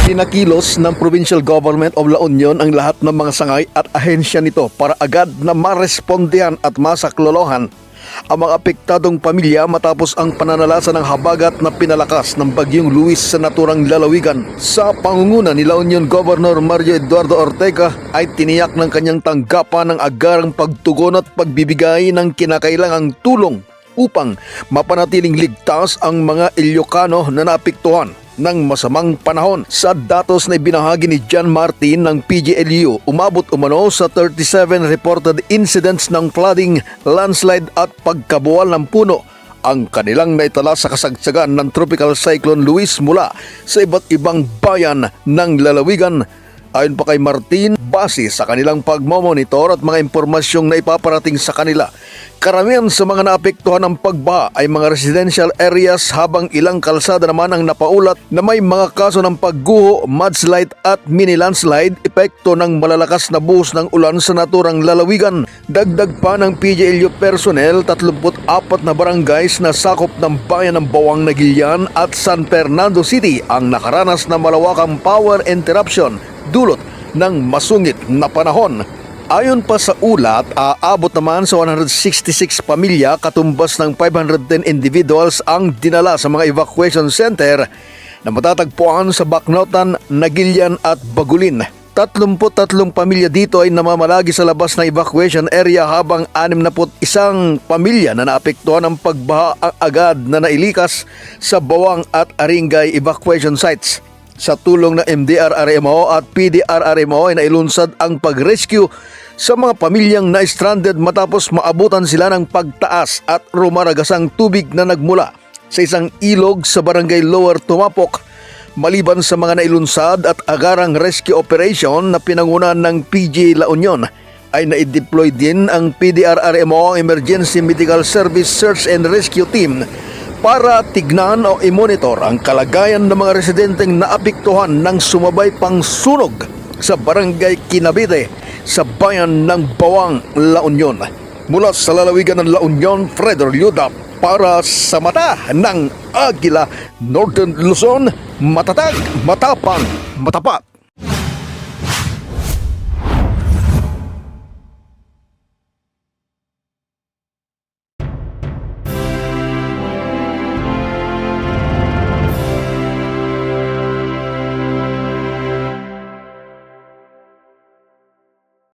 Pinakilos ng Provincial Government of La Union ang lahat ng mga sangay at ahensya nito para agad na marespondihan at masaklolohan ang mga apektadong pamilya matapos ang pananalasa ng habagat na pinalakas ng Bagyong Luis sa naturang lalawigan. Sa pangunguna ni La Union Governor Mario Eduardo Ortega ay tiniyak ng kanyang tanggapan ng agarang pagtugon at pagbibigay ng kinakailangang tulong upang mapanatiling ligtas ang mga Ilocano na naapektuhan ng masamang panahon. Sa datos na ibinahagi ni John Martin ng PGLU, umabot umano sa 37 reported incidents ng flooding, landslide at pagkabuwal ng puno ang kanilang naitala sa kasagsagan ng Tropical Cyclone Luis mula sa iba't ibang bayan ng lalawigan. Ayon pa kay Martin, base sa kanilang pagmomonitor at mga impormasyong na ipaparating sa kanila, karamihan sa mga naapektuhan ng pagbaha ay mga residential areas habang ilang kalsada naman ang napaulat na may mga kaso ng pagguho, mudslide at mini landslide epekto ng malalakas na buhos ng ulan sa naturang lalawigan. Dagdag pa ng PGLU personnel, 34 na barangays na sakop ng bayan ng Bawang Nagilian at San Fernando City ang nakaranas na malawakang power interruption dulot ng masungit na panahon. Ayon pa sa ulat, aabot naman sa 166 pamilya katumbas ng 510 individuals ang dinala sa mga evacuation center na matatagpuan sa Bacnotan, Nagilian at Bagulin. 33 pamilya dito ay namamalagi sa labas ng evacuation area habang 61 pamilya na naapektuhan ng pagbaha ang agad na nailikas sa Bawang at Aringay evacuation sites. Sa tulong ng MDRRMO at PDRRMO ay nailunsad ang pag-rescue sa mga pamilyang na-stranded matapos maabutan sila ng pagtaas at rumaragasang tubig na nagmula sa isang ilog sa barangay Lower Tumapok. Maliban sa mga nailunsad at agarang rescue operation na pinangunahan ng PG La Union, ay naideploy din ang PDRRMO, Emergency Medical Service Search and Rescue Team, para tignan o i-monitor ang kalagayan ng mga residenteng naapektuhan ng sumabay pang sunog sa barangay Kinabite sa bayan ng Bawang, La Union. Mula sa lalawigan ng La Union, Fredor Liuda para sa Mata ng Agila, Northern Luzon, matatag, matapang, matapat.